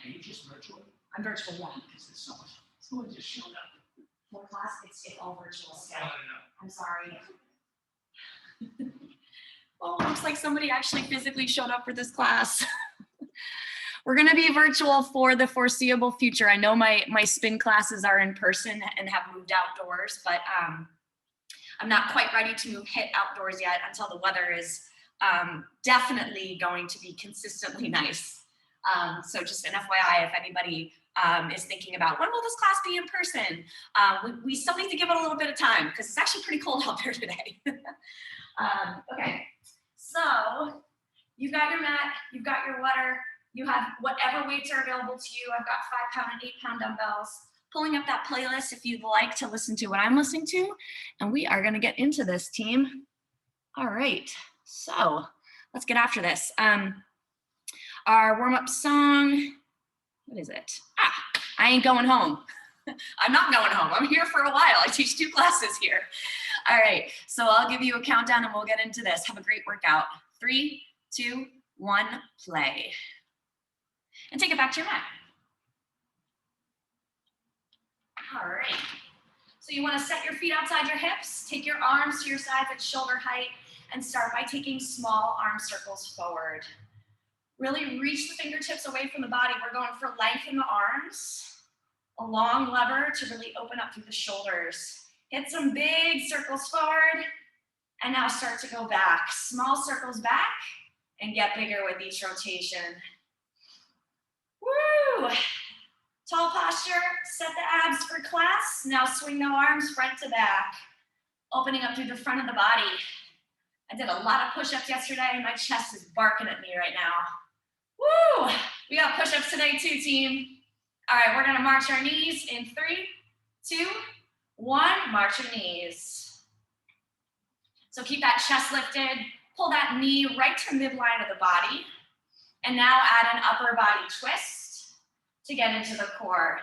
Are you just virtual? I'm virtual, yeah. Because there's someone just showed up. For class, it's all virtual still. No. I'm sorry. Oh, looks like somebody actually physically showed up for this class. We're gonna be virtual for the foreseeable future. I know my spin classes are in person and have moved outdoors, but I'm not quite ready to move HIIT outdoors yet until the weather is definitely going to be consistently nice. So just an FYI, if anybody is thinking about when will this class be in person, we still need to give it a little bit of time because it's actually pretty cold out there today. Okay, so you've got your mat, you've got your water, you have whatever weights are available to you. I've got 5-pound and 8-pound dumbbells. Pulling up that playlist if you'd like to listen to what I'm listening to, and we are gonna get into this, team. All right, so let's get after this. Our warm-up song, what is it? I ain't going home. I'm not going home, I'm here for a while. I teach 2 classes here. All right, so I'll give you a countdown and we'll get into this. Have a great workout. 3, 2, 1, play. And take it back to your mat. All right, so you wanna set your feet outside your hips, take your arms to your sides at shoulder height, and start by taking small arm circles forward. Really reach the fingertips away from the body. We're going for length in the arms, a long lever to really open up through the shoulders. Hit some big circles forward, and now start to go back. Small circles back, and get bigger with each rotation. Woo! Tall posture, set the abs for class. Now swing the arms front to back, opening up through the front of the body. I did a lot of push-ups yesterday, and my chest is barking at me right now. Woo! We got push-ups today too, team. All right, we're gonna march our knees in 3, 2, 1, march your knees. So keep that chest lifted, pull that knee right to midline of the body, and now add an upper body twist to get into the core.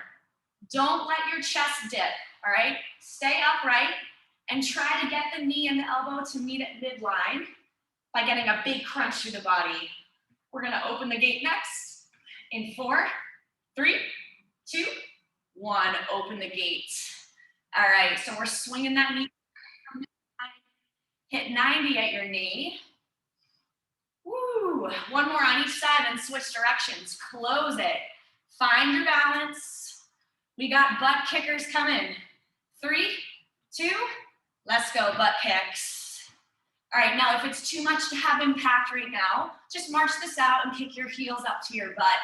Don't let your chest dip, all right? Stay upright and try to get the knee and the elbow to meet at midline by getting a big crunch through the body. We're gonna open the gate next in 4, 3, 2, 1, open the gate. All right, so we're swinging that knee. Hit 90 at your knee. Woo, one more on each side and switch directions. Close it, find your balance. We got butt kickers coming. 3, 2, let's go, butt kicks. All right, now if it's too much to have impact right now, just march this out and kick your heels up to your butt.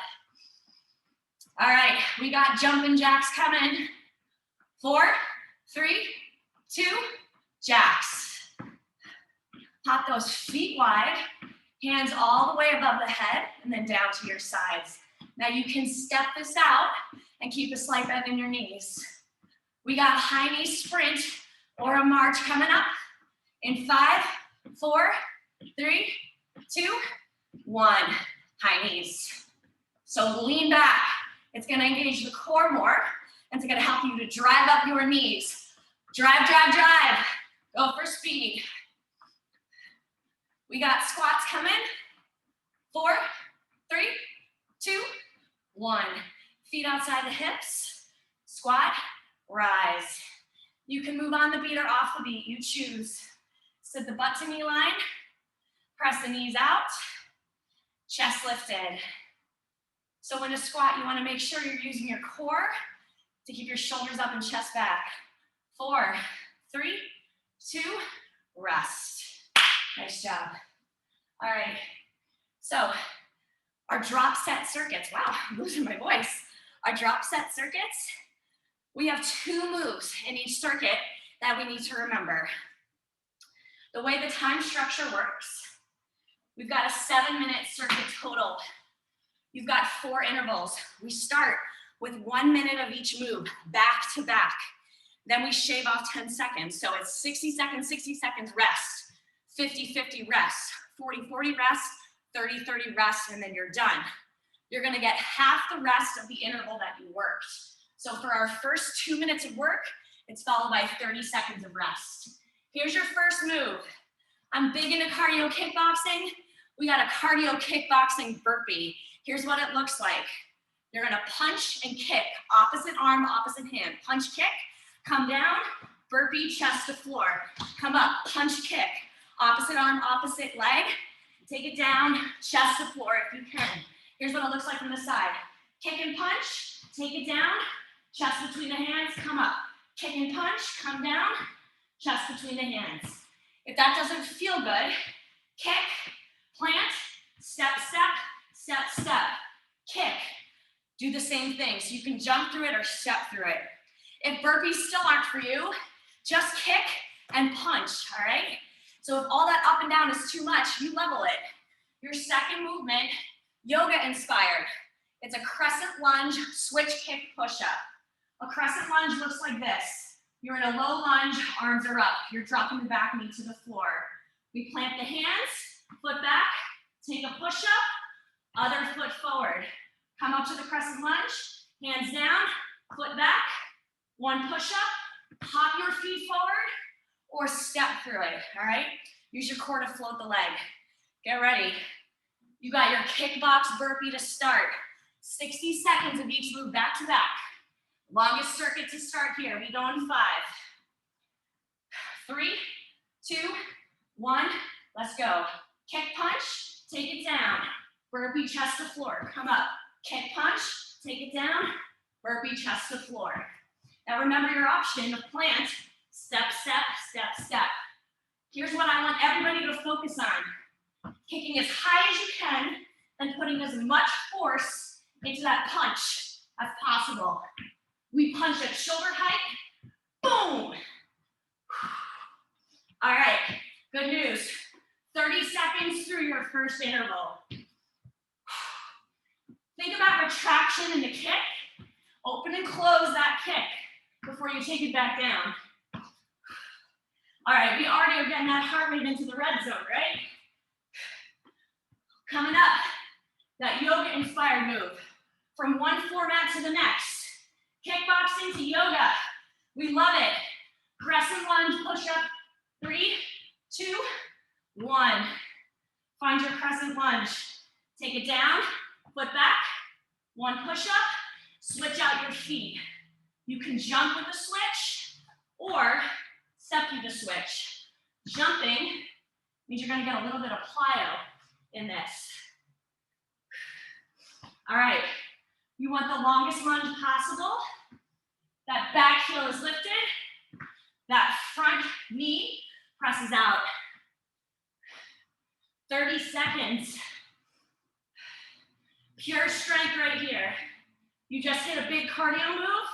All right, we got jumping jacks coming. 4, 3, 2, jacks. Pop those feet wide, hands all the way above the head, and then down to your sides. Now you can step this out and keep a slight bend in your knees. We got high knee sprint or a march coming up in 5, 4, 3, 2, 1, high knees. So lean back. It's gonna engage the core more, and it's gonna help you to drive up your knees. Drive, drive, drive. Go for speed. We got squats coming. 4, 3, 2, 1. Feet outside the hips. Squat, rise. You can move on the beat or off the beat, you choose. Sit the butt to knee line. Press the knees out. Chest lifted. So in a squat, you wanna make sure you're using your core to keep your shoulders up and chest back. 4, 3, 2, rest. Nice job. All right, so our drop set circuits, wow, I'm losing my voice. Our drop set circuits, we have 2 moves in each circuit that we need to remember. The way the time structure works, we've got a 7-minute circuit total. You've got 4 intervals. We start with 1 minute of each move, back to back. Then we shave off 10 seconds. So it's 60 seconds, rest. 50-50 rest, 40-40 rest, 30-30 rest, and then you're done. You're gonna get half the rest of the interval that you worked. So for our first 2 minutes of work, it's followed by 30 seconds of rest. Here's your first move. I'm big into cardio kickboxing. We got a cardio kickboxing burpee. Here's what it looks like. You're gonna punch and kick, opposite arm, opposite hand. Punch, kick, come down, burpee, chest to floor. Come up, punch, kick, opposite arm, opposite leg. Take it down, chest to floor if you can. Here's what it looks like from the side. Kick and punch, take it down, chest between the hands, come up. Kick and punch, come down, chest between the hands. If that doesn't feel good, kick, plant, step, step, step, step, kick. Do the same thing, so you can jump through it or step through it. If burpees still aren't for you, just kick and punch, all right? So if all that up and down is too much, you level it. Your second movement, yoga inspired. It's a crescent lunge, switch kick, push up. A crescent lunge looks like this. You're in a low lunge, arms are up. You're dropping the back knee to the floor. We plant the hands, foot back, take a push up, other foot forward. Come up to the crescent lunge, hands down, foot back, one push up, hop your feet forward, or step through it, all right? Use your core to float the leg. Get ready. You got your kickbox burpee to start. 60 seconds of each move back to back. Longest circuit to start here. We go in 5, 3, 2, 1. Let's go. Kick, punch, take it down. Burpee, chest to floor. Come up. Kick, punch, take it down. Burpee, chest to floor. Now remember your option of plant, step, step, step, step. Here's what I want everybody to focus on. Kicking as high as you can and putting as much force into that punch as possible. We punch at shoulder height, boom. All right, good news. 30 seconds through your first interval. Think about retraction in the kick. Open and close that kick before you take it back down. All right, we already are getting that heart rate into the red zone, right? Coming up, that yoga inspired move. From one format to the next. Kickboxing to yoga. We love it. Crescent lunge, push up. 3, 2, 1. Find your crescent lunge. Take it down, foot back, one push up, switch out your feet. You can jump with the switch or step through the switch. Jumping means you're gonna get a little bit of plyo in this. All right, you want the longest lunge possible. That back heel is lifted. That front knee presses out. 30 seconds. Pure strength right here. You just hit a big cardio move.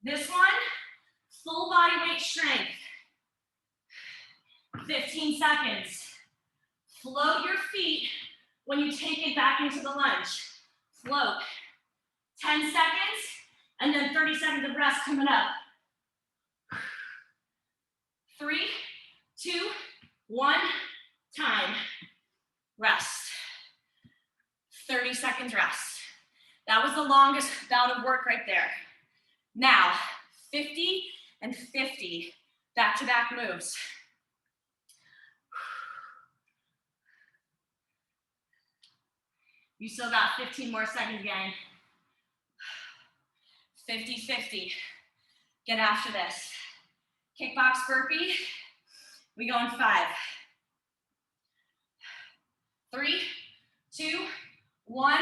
This one, full body weight strength. 15 seconds. Float your feet when you take it back into the lunge. Float. 10 seconds, and then 30 seconds of rest coming up. 3, 2, 1, time. Rest. 30 seconds rest. That was the longest bout of work right there. Now, 50 and 50 back-to-back moves. You still got 15 more seconds, gang. 50-50. Get after this. Kickbox burpee. We go in 5, 3, 2, 1.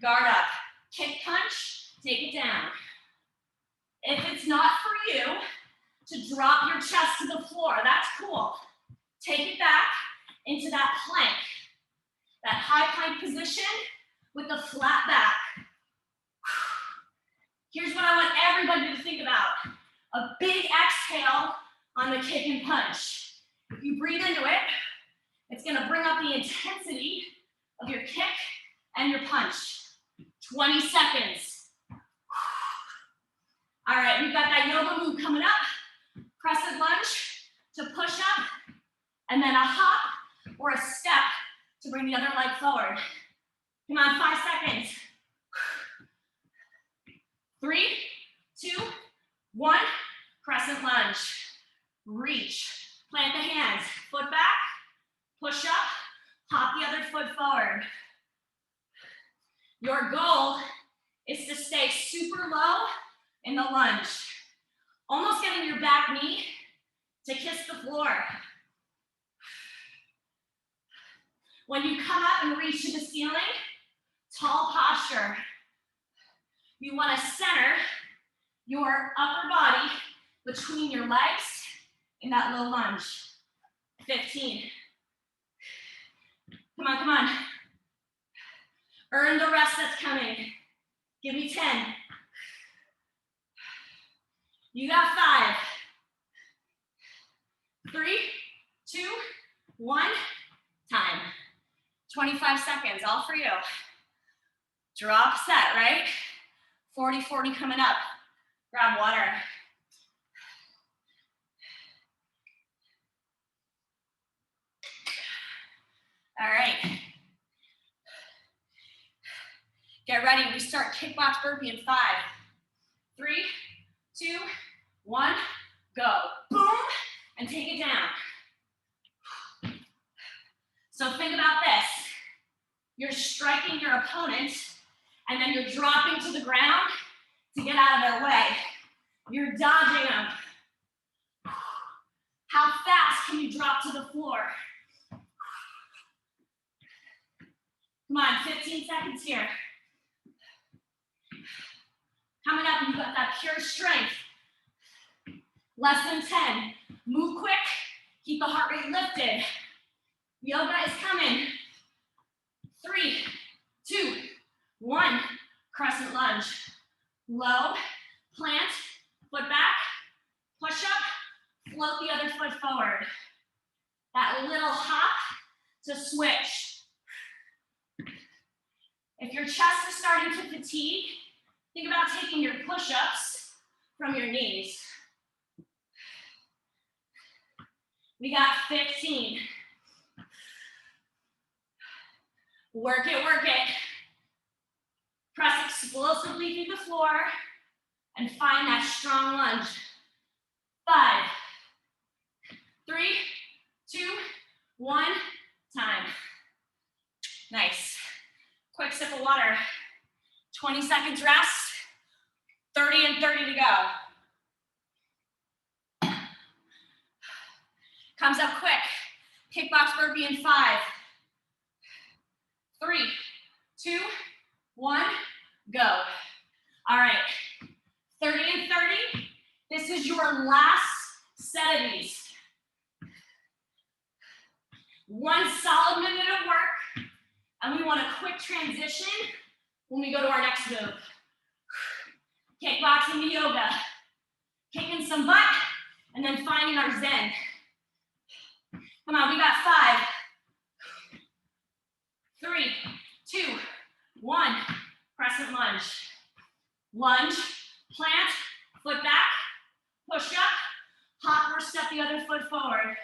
Guard up. Kick, punch, take it down. If it's not for you to drop your chest to the floor, that's cool. Take it back into that plank. That high plank position with the flat back. Here's what I want everybody to think about. A big exhale on the kick and punch. If you breathe into it, it's gonna bring up the intensity of your kick and your punch. 20 seconds. All right, we've got that yoga move coming up. Crescent lunge to push up, and then a hop or a step to bring the other leg forward. Come on, 5 seconds. 3, 2, 1. Crescent lunge. Reach. Plant the hands. Foot back. Push up. Hop the other foot forward. Your goal is to stay super low in the lunge. Almost getting your back knee to kiss the floor. When you come up and reach to the ceiling, tall posture. You want to center your upper body between your legs in that low lunge. 15. Come on, come on. Earn the rest that's coming. Give me 10. You got 5. 3, 2, 1, time. 25 seconds, all for you. Drop set, right? 40-40 coming up. Grab water. All right. Get ready, we start kickbox burpee in 5, 3, 2, 1, go. Boom, and take it down. So think about this. You're striking your opponent, and then you're dropping to the ground to get out of their way. You're dodging them. How fast can you drop to the floor? Come on, 15 seconds here. Coming up, you've got that pure strength. Less than 10. Move quick, keep the heart rate lifted. Yoga is coming. 3, 2, 1. Crescent lunge. Low, plant, foot back, push up, float the other foot forward. That little hop to switch. If your chest is starting to fatigue, think about taking your push-ups from your knees. We got 15. Work it, work it. Press explosively through the floor and find that strong lunge. 5, 3, 2, 1, time. Nice. Quick sip of water. 20 seconds rest. 30 and 30 to go. Comes up quick. Kickbox burpee in 5, 3, 2, 1, go. All right, 30 and 30. This is your last set of these. One solid minute of work, and we want a quick transition when we go to our next move. Kickboxing to yoga, kicking some butt, and then finding our zen. Come on, we got 5, 3, 2, 1, crescent lunge. Lunge, plant, foot back, push up, hop or step the other foot forward.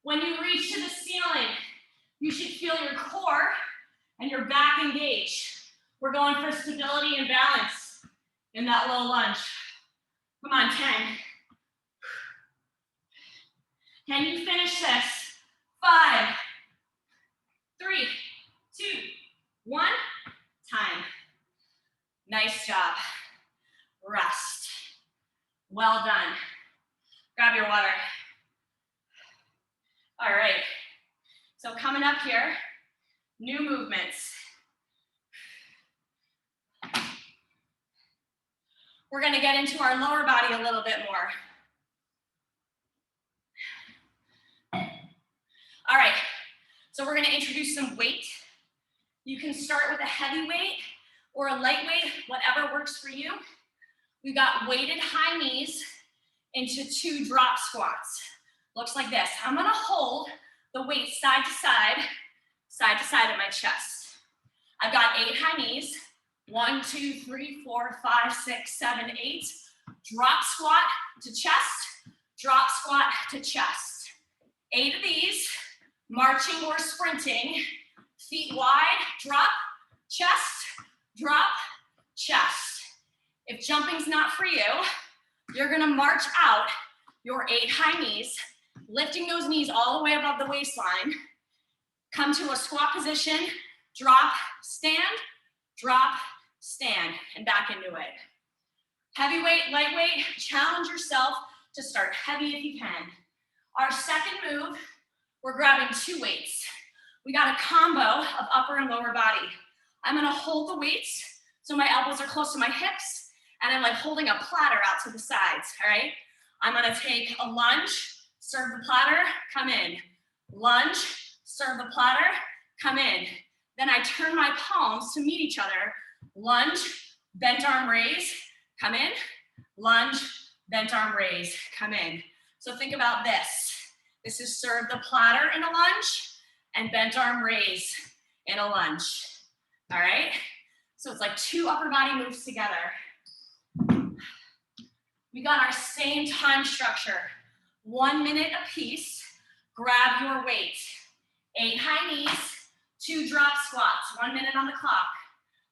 When you reach to the ceiling, you should feel your core and your back engage. We're going for stability and balance in that low lunge. Come on, 10. Can you finish this? 5, 3, 2, 1, time. Nice job. Rest. Well done. Grab your water. All right. So coming up here, new movements. We're going to get into our lower body a little bit more. All right, so we're going to introduce some weight. You can start with a heavy weight or a light weight, whatever works for you. We've got weighted high knees into 2 drop squats. Looks like this. I'm going to hold the weight side to side at my chest. I've got 8 high knees. 1, 2, 3, 4, 5, 6, 7, 8. Drop squat to chest, drop squat to chest. 8 of these, marching or sprinting. Feet wide, drop, chest, drop, chest. If jumping's not for you, you're gonna march out your 8 high knees, lifting those knees all the way above the waistline. Come to a squat position, drop, stand, drop, stand, and back into it. Heavyweight, lightweight, challenge yourself to start heavy if you can. Our second move, we're grabbing 2 weights. We got a combo of upper and lower body. I'm gonna hold the weights so my elbows are close to my hips, and I'm like holding a platter out to the sides, all right? I'm gonna take a lunge, serve the platter, come in. Lunge, serve the platter, come in. Then I turn my palms to meet each other. Lunge, bent arm raise, come in. Lunge, bent arm raise, come in. So think about this. This is serve the platter in a lunge and bent arm raise in a lunge. All right? So it's like 2 upper body moves together. We got our same time structure. 1 minute apiece. Grab your weight. 8 high knees, 2 drop squats. 1 minute on the clock.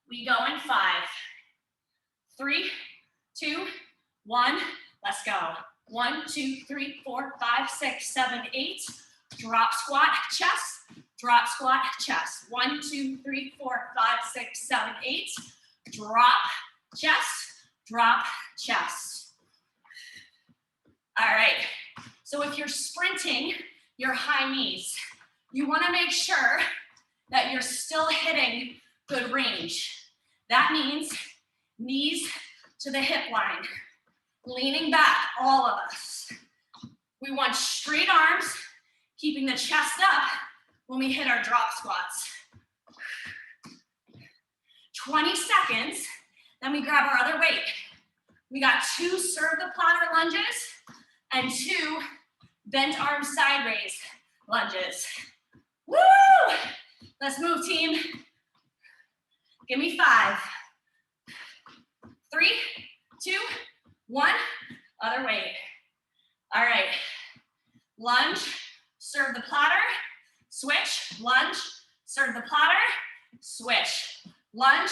We go in 5, 3, 2, 1. Let's go. 1, 2, 3, 4, 5, 6, 7, 8. Drop squat, chest. Drop squat, chest. 1, 2, 3, 4, 5, 6, 7, 8. Drop, chest. Drop, chest. All right. So if you're sprinting your high knees, you want to make sure that you're still hitting good range. That means knees to the hip line, leaning back, all of us. We want straight arms, keeping the chest up when we hit our drop squats. 20 seconds, then we grab our other weight. We got 2 serve the platter lunges and 2 bent arm side raise lunges. Woo! Let's move, team. Give me 5, 3, 2, 1. Other weight. All right. Lunge, serve the platter, switch, lunge, serve the platter, switch, lunge,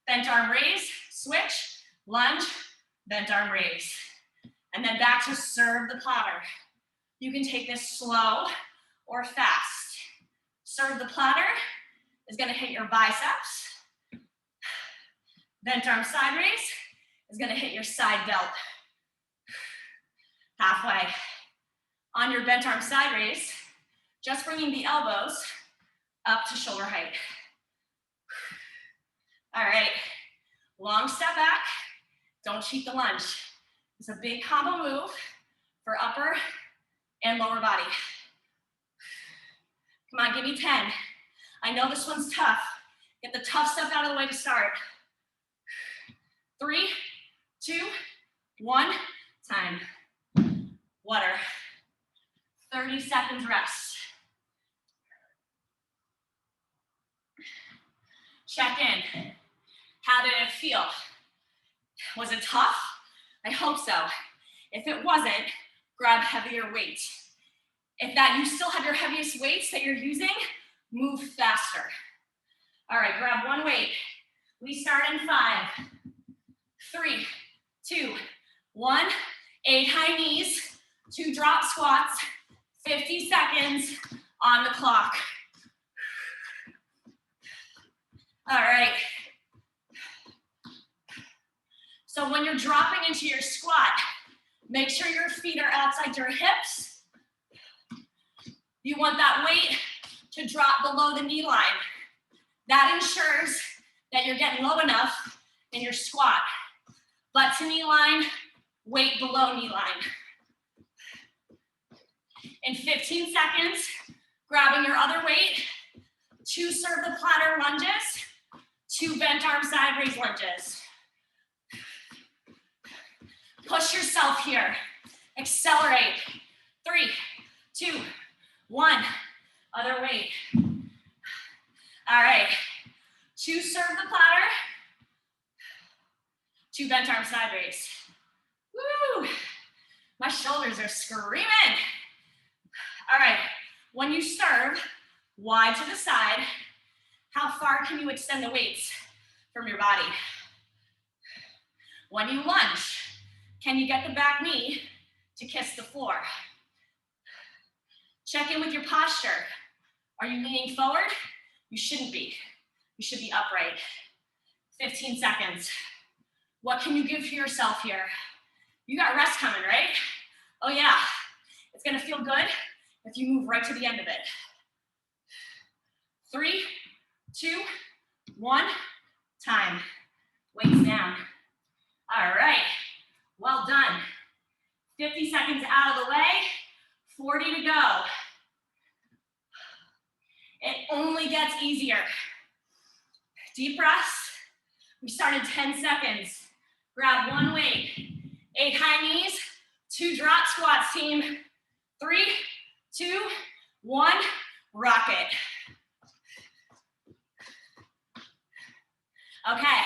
bent arm raise, switch, lunge, bent arm raise. And then back to serve the platter. You can take this slow or fast. Serve the platter is gonna hit your biceps. Bent arm side raise is gonna hit your side delt. Halfway. On your bent arm side raise, just bringing the elbows up to shoulder height. All right, long step back. Don't cheat the lunge. It's a big combo move for upper and lower body. Come on, give me 10. I know this one's tough. Get the tough stuff out of the way to start. 3, 2, 1, time. Water. 30 seconds rest. Check in. How did it feel? Was it tough? I hope so. If it wasn't, grab heavier weight. If you still have your heaviest weights that you're using, move faster. All right, grab 1 weight. We start in 5, 3, 2, 1. 8 high knees, 2 drop squats, 50 seconds on the clock. All right. So when you're dropping into your squat, make sure your feet are outside your hips. You want that weight to drop below the knee line. That ensures that you're getting low enough in your squat. Butt to knee line, weight below knee line. In 15 seconds, grabbing your other weight, 2 serve the platter lunges, 2 bent arm side raise lunges. Push yourself here. Accelerate. 3, 2, 1. Other weight. All right. 2 serve the platter, 2 bent arm side raise. Woo! My shoulders are screaming. All right. When you serve, wide to the side, how far can you extend the weights from your body? When you lunge, can you get the back knee to kiss the floor? Check in with your posture. Are you leaning forward? You shouldn't be. You should be upright. 15 seconds. What can you give to yourself here? You got rest coming, right? Oh yeah, it's gonna feel good if you move right to the end of it. 3, 2, 1, time. Weights down. All right, well done. 50 seconds out of the way, 40 to go. It only gets easier. Deep breaths. We started 10 seconds. Grab one weight. 8 high knees, 2 drop squats, team. 3, 2, 1, rock it. Okay,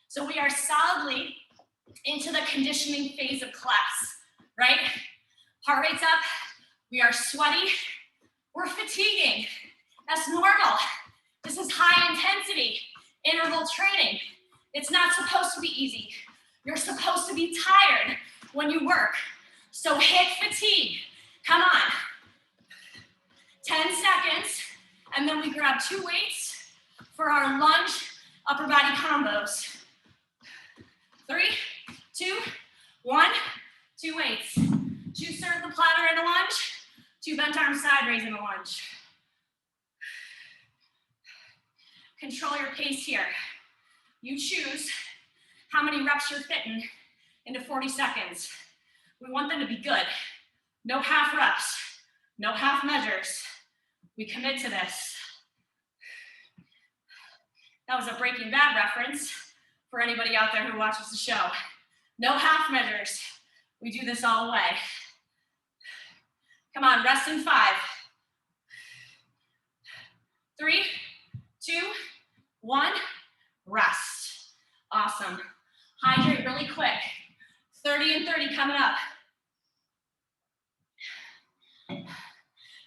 so we are solidly into the conditioning phase of class, right? Heart rate's up, we are sweaty, we're fatiguing. That's normal. This is high intensity interval training. It's not supposed to be easy. You're supposed to be tired when you work. So hit fatigue. Come on. 10 seconds, and then we grab 2 weights for our lunge upper body combos. 3, 2, 1, 2 weights. 2 serve the platter in a lunge, 2 bent arm side raise in a lunge. Control your pace here. You choose how many reps you're fitting into 40 seconds. We want them to be good. No half reps, no half measures. We commit to this. That was a Breaking Bad reference for anybody out there who watches the show. No half measures. We do this all the way. Come on, rest in 5. 3, 2, 1, rest. Awesome. Hydrate really quick. 30 and 30 coming up.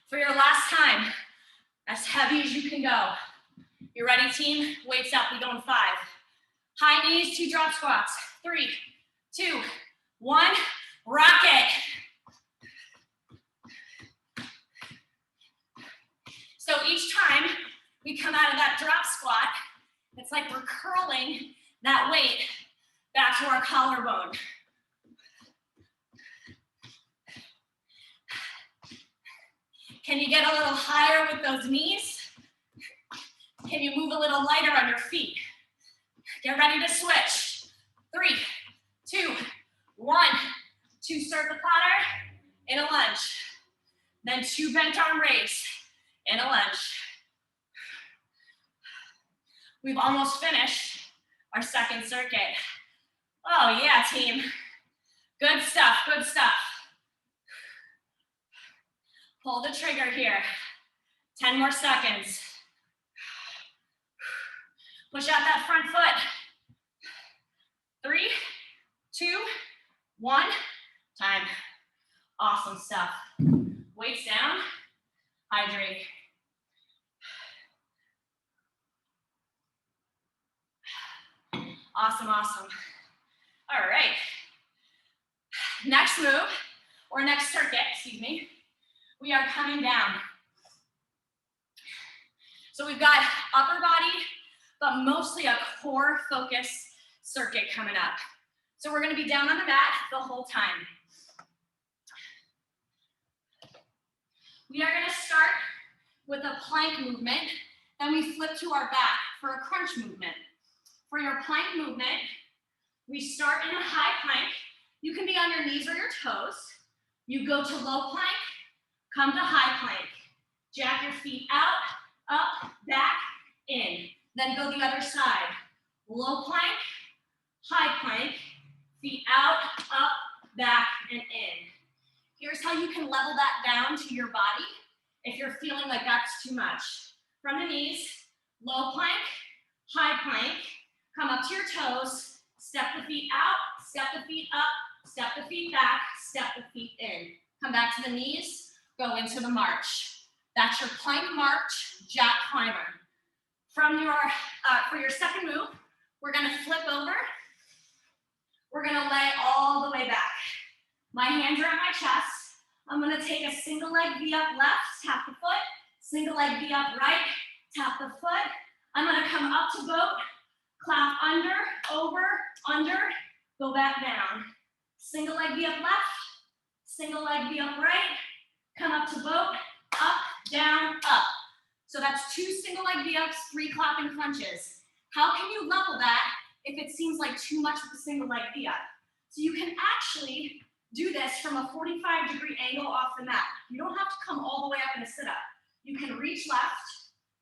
For your last time, as heavy as you can go. You ready, team? Weights up, we go in 5. High knees, 2 drop squats. 3, 2, 1, rock it. So each time we come out of that drop squat, it's like we're curling that weight back to our collarbone. Can you get a little higher with those knees? Can you move a little lighter on your feet? Get ready to switch. 3, 2, 1. 2 serve the platter in a lunge. Then 2 bent arm raise in a lunge. We've almost finished our second circuit. Oh yeah, team. Good stuff, good stuff. Pull the trigger here. 10 more seconds. Push out that front foot. 3, 2, 1, time. Awesome stuff. Weights down, hydrate. Awesome, awesome. All right. Next move, or next circuit, excuse me, we are coming down. So we've got upper body, but mostly a core focus circuit coming up. So we're gonna be down on the mat the whole time. We are gonna start with a plank movement, then we flip to our back for a crunch movement. For your plank movement, we start in a high plank. You can be on your knees or your toes. You go to low plank, come to high plank. Jack your feet out, up, back, in. Then go the other side. Low plank, high plank, feet out, up, back, and in. Here's how you can level that down to your body if you're feeling like that's too much. From the knees, low plank, high plank, come up to your toes, step the feet out, step the feet up, step the feet back, step the feet in. Come back to the knees, go into the march. That's your plank march, jack climber. From your, for your second move, we're gonna flip over. We're gonna lay all the way back. My hands are on my chest. I'm gonna take a single leg V up left, tap the foot, single leg V up right, tap the foot. I'm gonna come up to boat, clap go back down. Single leg V up left, single leg V up right, come up to boat, up, down, up. So that's 2 single leg V ups, 3 clapping crunches. How can you level that if it seems like too much with a single leg V up? So you can actually do this from a 45-degree angle off the mat. You don't have to come all the way up in a sit-up. You can reach left,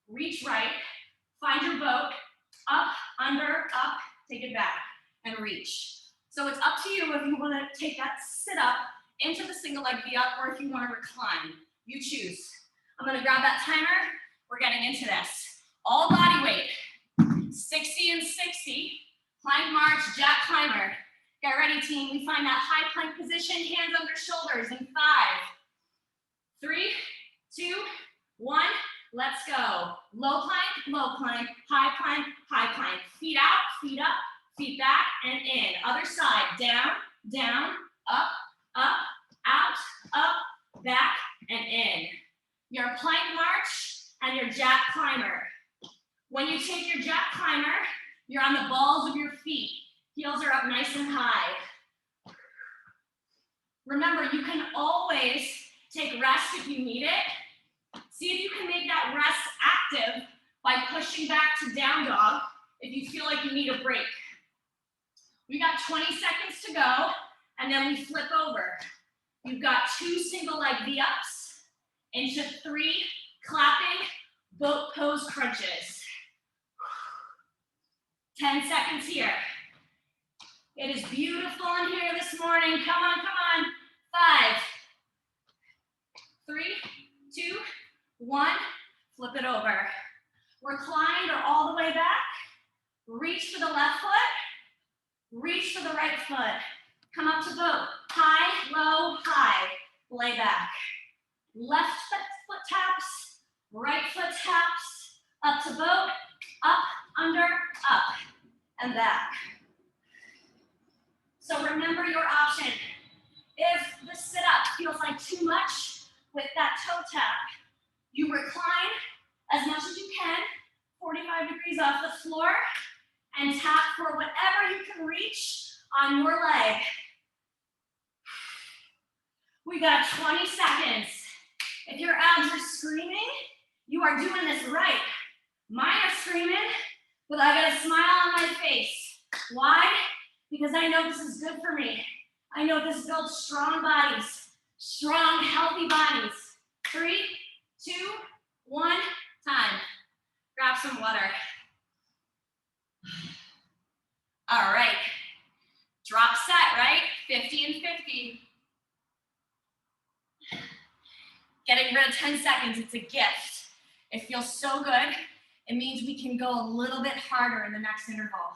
reach right, find your boat, up, under, up, take it back, and reach. So it's up to you if you want to take that sit-up into the single leg V up or if you want to recline. You choose. I'm going to grab that timer. We're getting into this. All body weight, 60 and 60, plank march, jack climber. Get ready, team. We find that high plank position, hands under shoulders in 5, 3, 2, 1. Let's go. Low plank, high plank, high plank. Feet out, feet up, feet back, and in. Other side, down, down, up, up, out, up, back, and in. Your plank march and your jack climber. When you take your jack climber, you're on the balls of your feet. Heels are up nice and high. Remember, you can always take rest if you need it. See if you can make that rest active by pushing back to down dog if you feel like you need a break. We got 20 seconds to go, and then we flip over. You've got 2 single leg V-ups into 3 clapping boat pose crunches. 10 seconds here. It is beautiful in here this morning. Come on, come on. 5, 3, 2, 1. Flip it over. Reclined or all the way back. Reach for the left foot. Reach for the right foot. Come up to boat. High, low, high. Lay back. Left foot taps. Right foot taps. Up to boat. Up, under, up, and back. So remember your option. If the sit-up feels like too much with that toe tap, you recline as much as you can, 45 degrees off the floor, and tap for whatever you can reach on your leg. We got 20 seconds. If your abs are screaming, you are doing this right. Mine are screaming, but I got a smile on my face. Why? Because I know this is good for me. I know this builds strong bodies, strong, healthy bodies. 3, 2, 1, time. Grab some water. All right. Drop set, right? 50 and 50. Getting rid of 10 seconds, it's a gift. It feels so good. It means we can go a little bit harder in the next interval.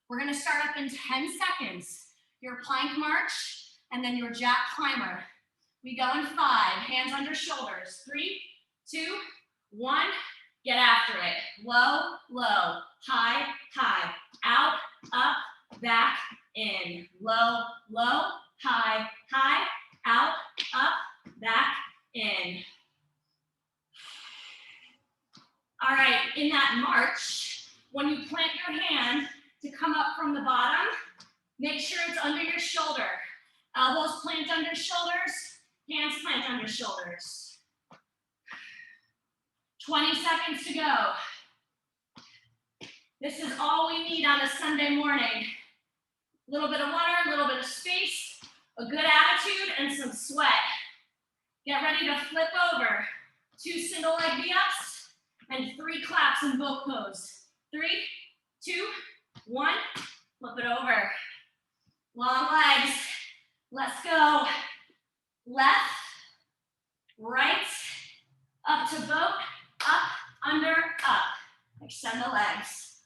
We're gonna start up in 10 seconds. Your plank march, and then your jack climber. We go in 5, hands under shoulders. 3, 2, 1, get after it. Low, low, high, high, out, up, back, in. Low, low, high, high, out, up, back, in. All right, in that march, when you plant your hand to come up from the bottom, make sure it's under your shoulder. Elbows plant under shoulders, hands plant under shoulders. 20 seconds to go. This is all we need on a Sunday morning. A little bit of water, a little bit of space, a good attitude, and some sweat. Get ready to flip over. 2 single leg V-ups and 3 claps in boat pose. 3, 2, 1, flip it over. Long legs. Let's go. Left, right, up to boat, up, under, up. Extend the legs.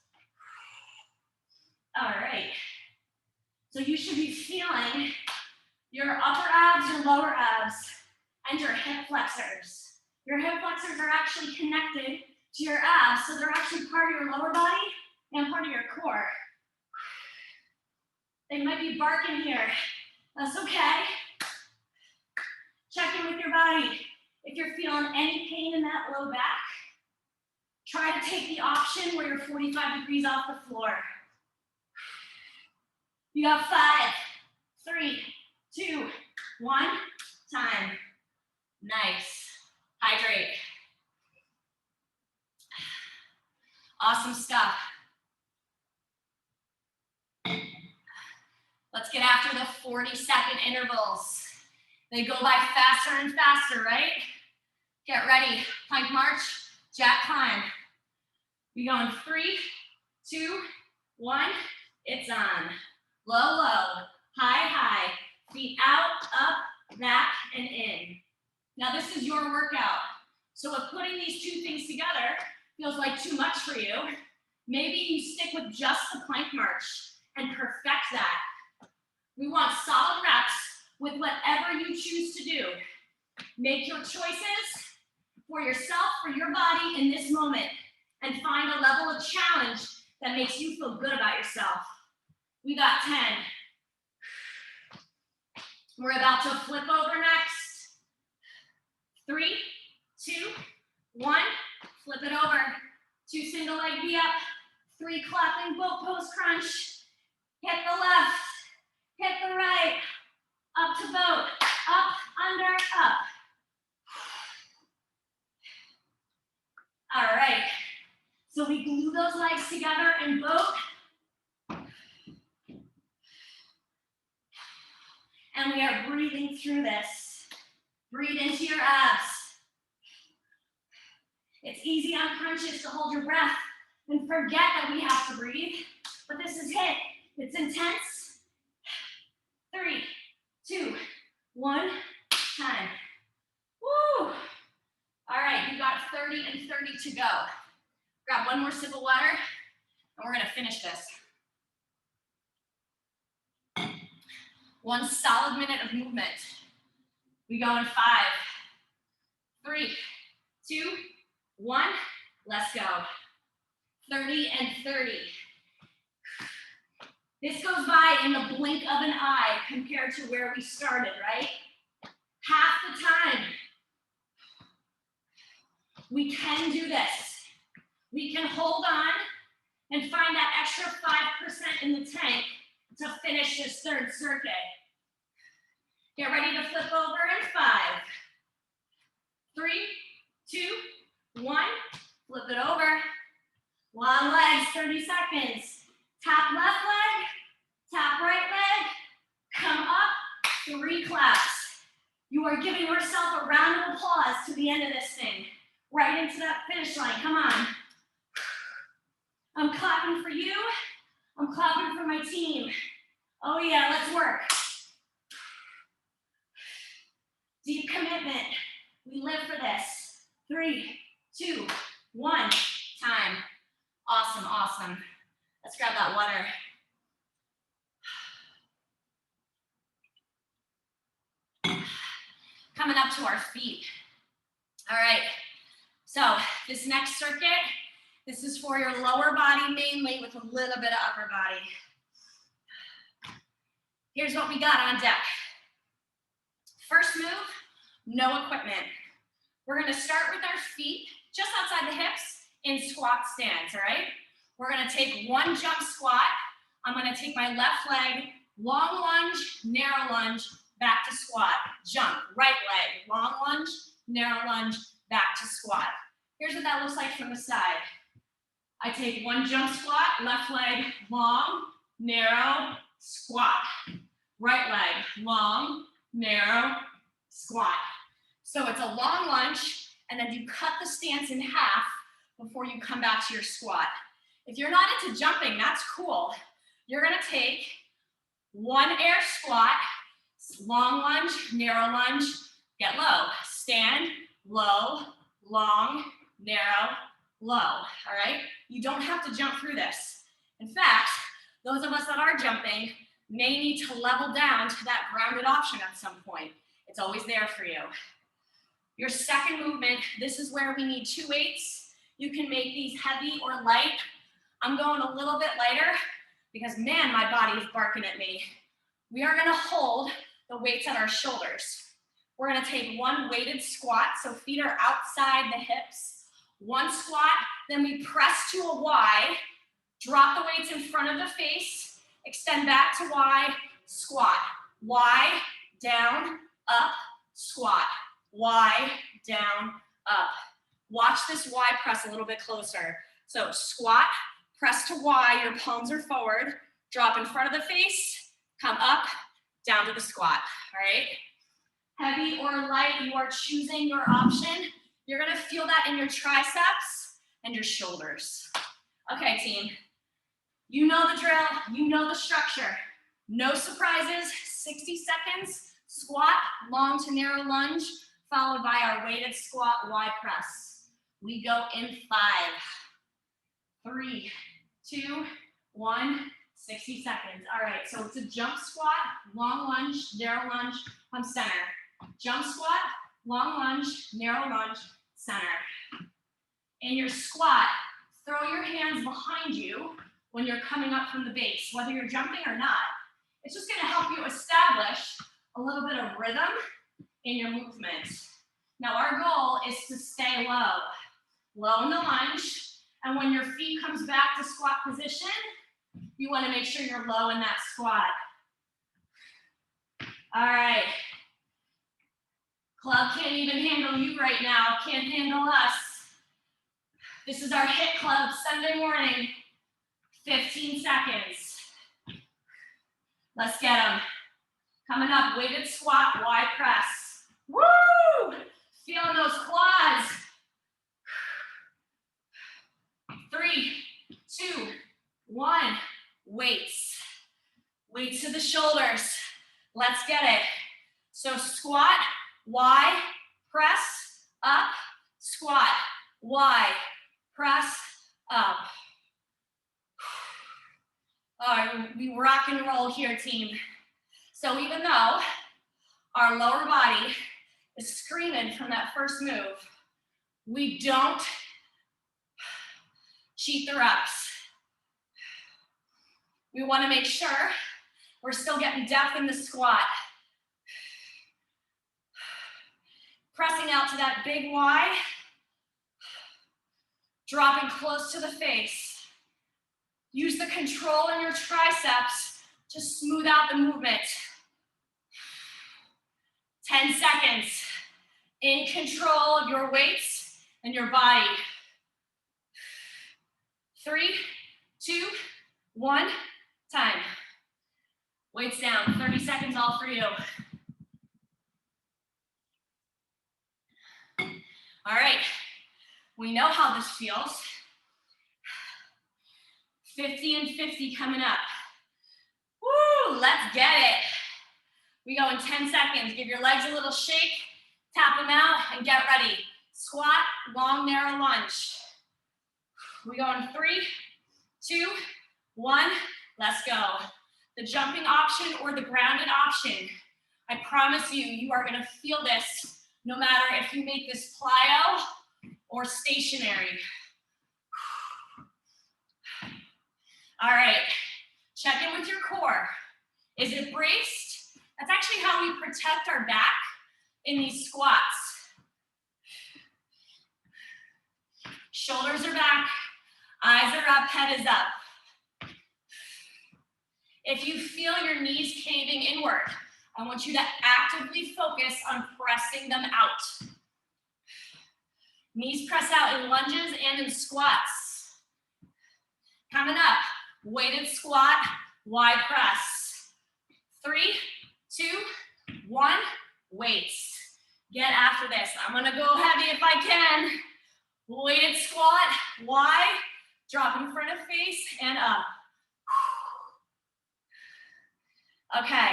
All right. So you should be feeling your upper abs, your lower abs, and your hip flexors. Your hip flexors are actually connected to your abs, so they're actually part of your lower body and part of your core. They might be barking here. That's okay. Check in with your body. If you're feeling any pain in that low back, try to take the option where you're 45 degrees off the floor. You got 5, 3, 2, 1, time. Nice. Hydrate. Awesome stuff. Let's get after the 40-second intervals. They go by faster and faster, right? Get ready. Plank march, jack climb. We go in 3, 2, 1. It's on. Low, low, high, high. Feet out, up, back, and in. Now this is your workout. So if putting these two things together feels like too much for you, maybe you stick with just the plank march and perfect that. We want solid reps with whatever you choose to do. Make your choices for yourself, for your body in this moment, and find a level of challenge that makes you feel good about yourself. We got 10. We're about to flip over next. 3, 2, 1. Flip it over. 2 single leg V up. 3 clapping boat pose crunch. Hit the left. Hit the right. Up to boat. Up, under, up. All right. So we glue those legs together in boat. And we are breathing through this. Breathe into your abs. It's easy unconscious to hold your breath and forget that we have to breathe, but this is HIIT. It's intense. 3, 2, 1, time. Woo! All right, you got 30 and 30 to go. Grab one more sip of water, and we're gonna finish this. 1 solid minute of movement. We go in 5, 3, 2, 1. Let's go. 30 and 30. This goes by in the blink of an eye compared to where we started, right? Half the time. We can do this. We can hold on and find that extra 5% in the tank to finish this third circuit. Get ready to flip over in 5, 3, 2, 1. Flip it over. Long legs, 30 seconds. Tap left leg, tap right leg. Come up, 3 claps. You are giving yourself a round of applause to the end of this thing. Right into that finish line, come on. I'm clapping for you. I'm clapping for my team. Oh yeah, let's work. Deep commitment. We live for this. 3, 2, 1, time. Awesome, awesome. Let's grab that water. Coming up to our feet. All right, so this next circuit, this is for your lower body mainly with a little bit of upper body. Here's what we got on deck. First move, no equipment. We're gonna start with our feet just outside the hips in squat stance, all right? We're gonna take 1 jump squat. I'm gonna take my left leg, long lunge, narrow lunge, back to squat. Jump, right leg, long lunge, narrow lunge, back to squat. Here's what that looks like from the side. I take 1 jump squat, left leg, long, narrow, squat. Right leg, long, narrow, squat. So it's a long lunge, and then you cut the stance in half before you come back to your squat. If you're not into jumping, that's cool. You're gonna take 1 air squat, long lunge, narrow lunge, get low. Stand, low, long, narrow, low, all right? You don't have to jump through this. In fact, those of us that are jumping may need to level down to that grounded option at some point. It's always there for you. Your second movement, this is where we need 2 weights. You can make these heavy or light. I'm going a little bit lighter because, man, my body is barking at me. We are gonna hold the weights at our shoulders. We're gonna take 1 weighted squat, so feet are outside the hips. 1 squat, then we press to a Y, drop the weights in front of the face, Extend back to Y, squat. Y, down, up, squat. Y, down, up. Watch this Y press a little bit closer. So squat, press to Y, your palms are forward, drop in front of the face, come up, down to the squat, all right? Heavy or light, you are choosing your option. You're gonna feel that in your triceps and your shoulders. Okay, team, you know the drill, you know the structure. No surprises, 60 seconds, squat, long to narrow lunge, followed by our weighted squat, Y press. We go in 5, 3, 2, 1, 60 seconds. All right, so it's a jump squat, long lunge, narrow lunge, from center. Jump squat, long lunge, narrow lunge, center. In your squat, throw your hands behind you when you're coming up from the base, whether you're jumping or not. It's just gonna help you establish a little bit of rhythm in your movement. Now our goal is to stay low in the lunge, and when your feet comes back to squat position, you wanna make sure you're low in that squat. All right. Club can't even handle you right now, can't handle us. This is our HIIT Club Sunday morning, 15 seconds. Let's get them. Coming up, weighted squat, Y press. Woo! Feeling those quads. 3, 2, 1, weights. Weights to the shoulders. Let's get it. So squat, Y, press, up, squat, Y, press, up. All right, we rock and roll here, team. So even though our lower body is screaming from that first move, we don't cheat the reps. We want to make sure we're still getting depth in the squat. Pressing out to that big Y, dropping close to the face. Use the control in your triceps to smooth out the movement. 10 seconds. In control of your weights and your body. 3, 2, 1, time. Weights down, 30 seconds all for you. All right, we know how this feels. 50 and 50 coming up. Woo, let's get it. We go in 10 seconds. Give your legs a little shake, tap them out, and get ready. Squat, long, narrow lunge. We go in 3, 2, 1, let's go. The jumping option or the grounded option. I promise you, you are gonna feel this no matter if you make this plyo or stationary. All right, check in with your core. Is it braced? That's actually how we protect our back in these squats. Shoulders are back, eyes are up, head is up. If you feel your knees caving inward, I want you to actively focus on pressing them out. Knees press out in lunges and in squats. Coming up, weighted squat, Y press. 3, 2, 1, weights. Get after this. I'm gonna go heavy if I can. Weighted squat, Y, drop in front of face and up. Okay.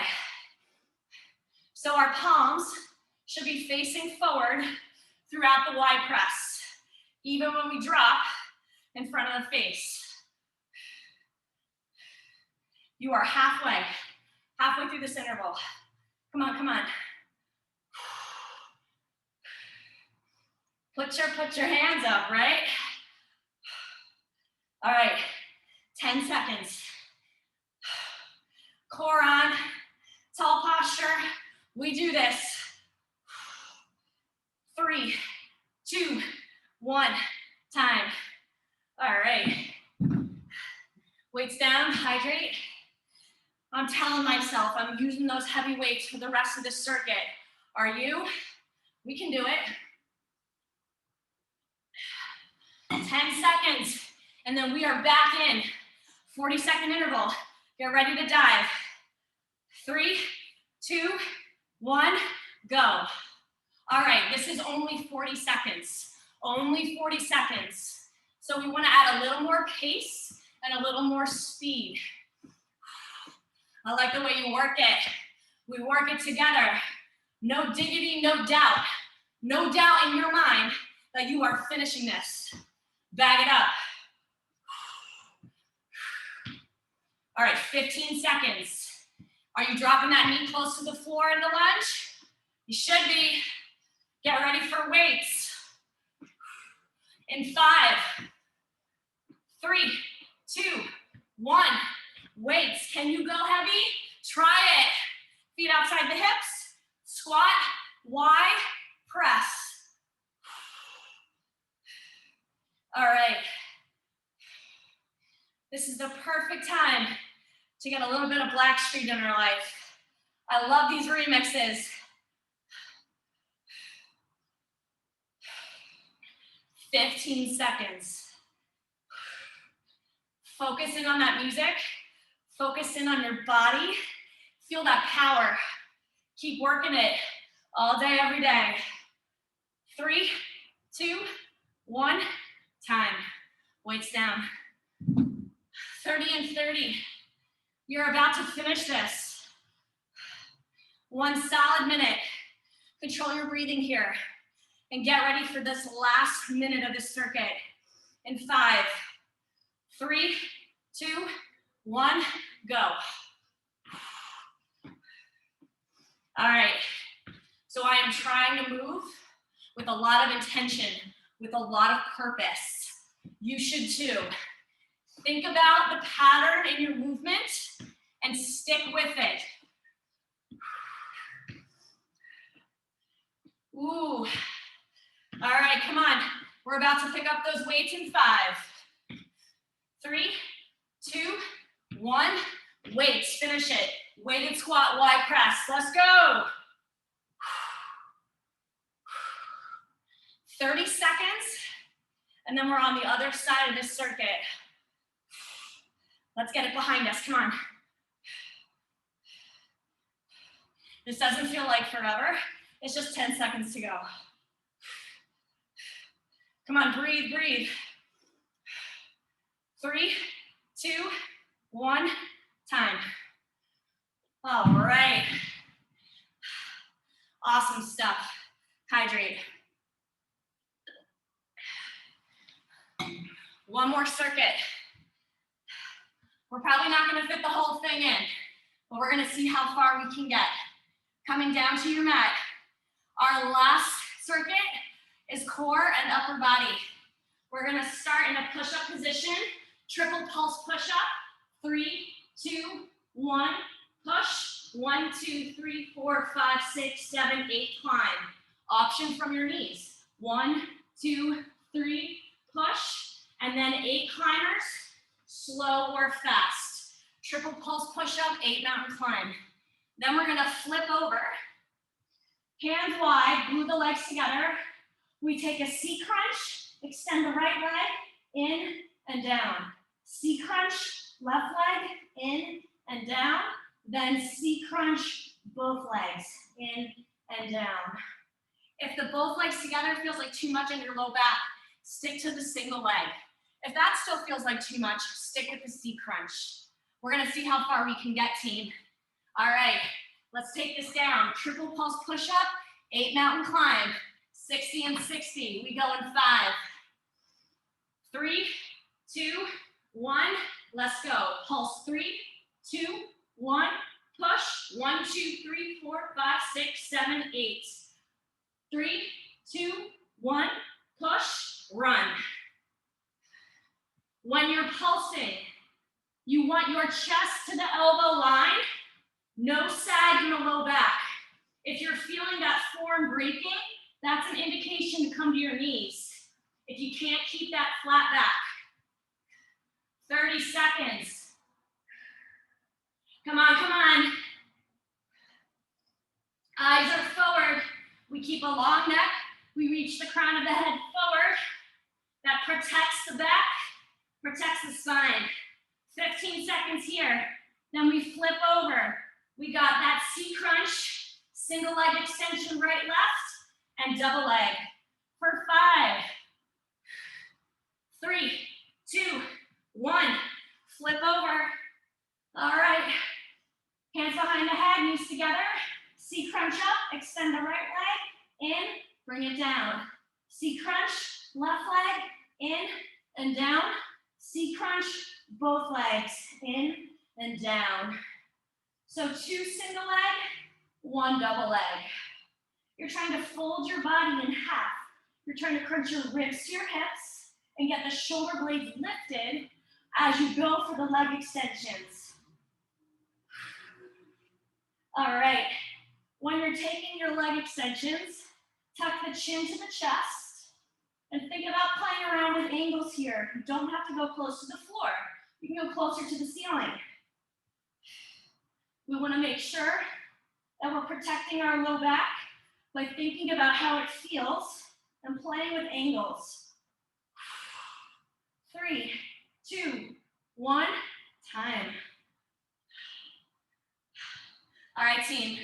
So our palms should be facing forward throughout the Y press, even when we drop in front of the face. You are halfway through this interval. Come on, come on. Put your hands up, right? All right, 10 seconds. Core on, tall posture. We do this. 3, 2, 1, time. All right. Weights down, hydrate. I'm telling myself I'm using those heavy weights for the rest of the circuit. Are you? We can do it. 10 seconds, and then we are back in. 40-second interval. Get ready to dive. 3, 2, 1, go. All right, this is only 40 seconds. Only 40 seconds. So we want to add a little more pace and a little more speed. I like the way you work it. We work it together. No diggity, no doubt. No doubt in your mind that you are finishing this. Bag it up. All right, 15 seconds. Are you dropping that knee close to the floor in the lunge? You should be. Get ready for weights. In 5, 3, 2, 1. Weights. Can you go heavy? Try it. Feet outside the hips. Squat, Y, press. All right. This is the perfect time to get a little bit of Black Street in our life. I love these remixes. 15 seconds. Focus in on that music. Focus in on your body. Feel that power. Keep working it all day, every day. 3, 2, 1, time. Weights down. 30 and 30. You're about to finish this. 1 solid minute. Control your breathing here. And get ready for this last minute of this circuit. In 5, 3, 2, 1, go. All right. So I am trying to move with a lot of intention, with a lot of purpose. You should too. Think about the pattern in your movement and stick with it. Ooh. All right, come on. We're about to pick up those weights in 5, 3, 2, 1. Weights, finish it. Weighted squat, Y press. Let's go. 30 seconds, and then we're on the other side of this circuit. Let's get it behind us, come on. This doesn't feel like forever. It's just 10 seconds to go. Come on, breathe, breathe. 3, 2, 1, time. All right. Awesome stuff. Hydrate. One more circuit. We're probably not going to fit the whole thing in, but we're going to see how far we can get. Coming down to your mat. Our last circuit is core and upper body. We're going to start in a push-up position. Triple pulse push-up. 3, 2, 1, push. 1, 2, 3, 4, 5, 6, 7, 8, climb. Option from your knees. 1, 2, 3, push. And then 8 climbers, slow or fast. Triple pulse push-up, 8 mountain climb. Then we're gonna flip over. Hands wide, glue the legs together. We take a C crunch, extend the right leg, in and down. C crunch, left leg, in and down. Then C crunch, both legs, in and down. If the both legs together feels like too much in your low back, stick to the single leg. If that still feels like too much, stick with the C crunch. We're gonna see how far we can get, team. All right, let's take this down. Triple pulse push-up, 8 mountain climb, 60 and 60. We go in 5, 3, 2, 1, let's go. Pulse 3, 2, 1, push. 1, 2, 3, 4, 5, 6, 7, 8. 3, 2, 1, push, run. When you're pulsing, you want your chest to the elbow line, no sag in the low back. If you're feeling that form breaking, that's an indication to come to your knees. If you can't keep that flat back. 30 seconds. Come on, come on. Eyes are forward. We keep a long neck. We reach the crown of the head forward. That protects the back, protects the spine. 15 seconds here. Then we flip over. We got that C crunch, single leg extension right, left, and double leg. For 5, 3, 2, 1. Flip over. All right. Hands behind the head, knees together. C crunch up, extend the right leg, in, bring it down. C crunch, left leg, in and down. C crunch, both legs, in and down. So 2 single leg, 1 double leg. You're trying to fold your body in half. You're trying to crunch your ribs to your hips and get the shoulder blades lifted as you go for the leg extensions. All right. When you're taking your leg extensions, tuck the chin to the chest and think about playing around with angles here. You don't have to go close to the floor. You can go closer to the ceiling. We want to make sure that we're protecting our low back by thinking about how it feels and playing with angles. 3, 2, 1, time. All right, team.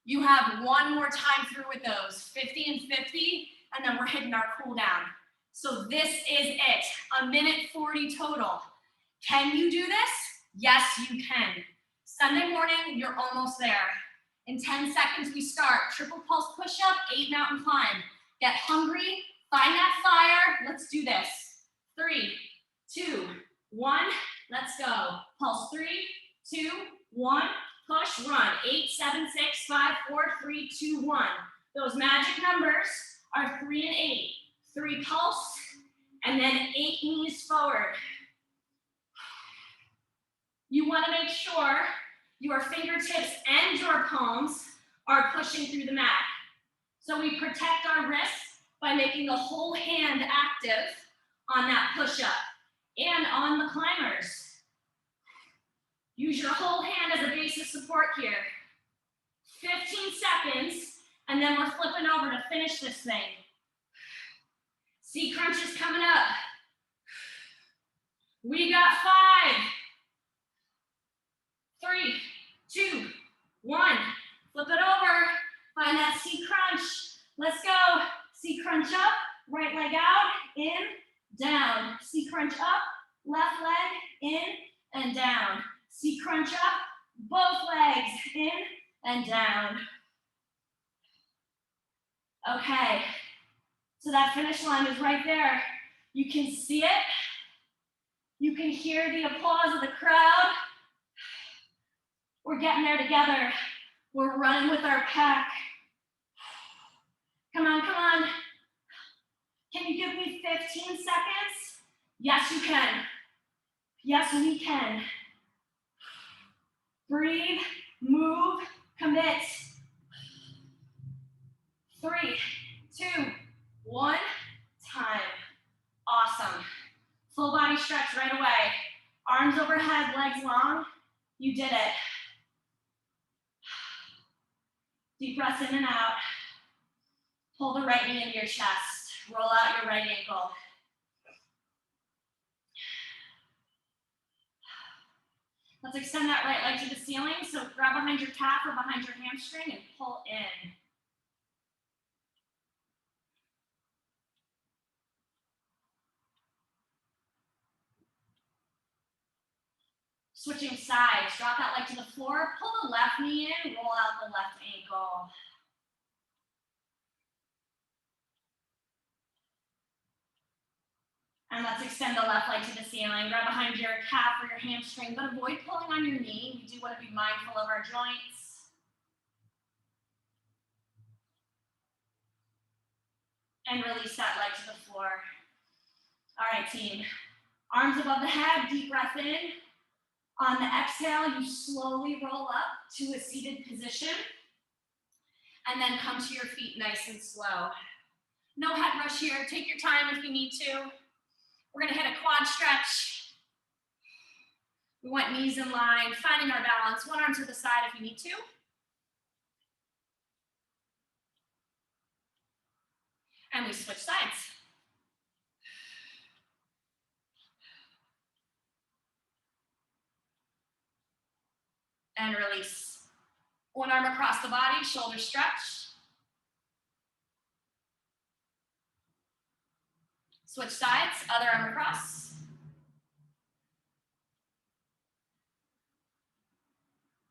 You have one more time through with those, 50 and 50, and then we're hitting our cool down. So this is it, 1:40 total. Can you do this? Yes, you can. Sunday morning, you're almost there. In 10 seconds, we start. Triple pulse push-up, 8 mountain climb. Get hungry, find that fire. Let's do this. 3, 2, 1, let's go. Pulse 3, 2, 1, push, run. 8, 7, 6, 5, 4, 3, 2, 1. Those magic numbers are 3 and 8. 3 pulse, and then 8 knees forward. You want to make sure your fingertips and your palms are pushing through the mat. So we protect our wrists by making the whole hand active on that push-up and on the climbers. Use your whole hand as a base of support here. 15 seconds, and then we're flipping over to finish this thing. C crunch is coming up. We got 5, 3, 2, 1. Flip it over. Find that C crunch. Let's go. C crunch up. Right leg out. In. Down. C crunch up. Left leg. In and down. C crunch up. Both legs. In and down. Okay. So that finish line is right there. You can see it. You can hear the applause of the crowd. We're getting there together. We're running with our pack. Come on, come on. Can you give me 15 seconds? Yes, you can. Yes, we can. Breathe, move, commit. 3, 2, 1, time. Awesome. Full body stretch right away. Arms overhead, legs long. You did it. Deep breaths in and out. Pull the right knee into your chest. Roll out your right ankle. Let's extend that right leg to the ceiling. So grab behind your calf or behind your hamstring and pull in. Switching sides, drop that leg to the floor, pull the left knee in, roll out the left ankle. And let's extend the left leg to the ceiling. Grab behind your calf or your hamstring, but avoid pulling on your knee. We do want to be mindful of our joints. And release that leg to the floor. All right, team. Arms above the head, deep breath in. On the exhale, you slowly roll up to a seated position. And then come to your feet nice and slow. No head rush here. Take your time if you need to. We're going to hit a quad stretch. We want knees in line, finding our balance, one arm to the side if you need to. And we switch sides. And release. One arm across the body, shoulders stretch. Switch sides, other arm across.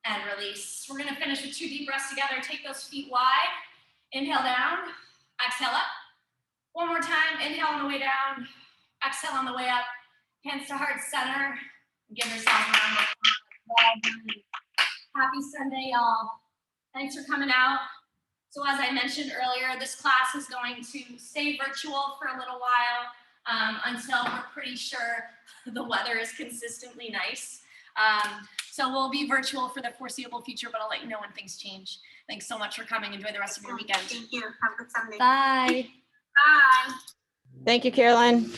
And release. We're gonna finish with 2 deep breaths together. Take those feet wide. Inhale down, exhale up. One more time, inhale on the way down, exhale on the way up. Hands to heart center. Give yourself a round of applause. Well done. Happy Sunday, y'all. Thanks for coming out. So as I mentioned earlier, this class is going to stay virtual for a little while until we're pretty sure the weather is consistently nice. So we'll be virtual for the foreseeable future, but I'll let you know when things change. Thanks so much for coming. Enjoy the rest of your weekend. Thank you. Have a good Sunday. Bye. Bye. Thank you, Caroline.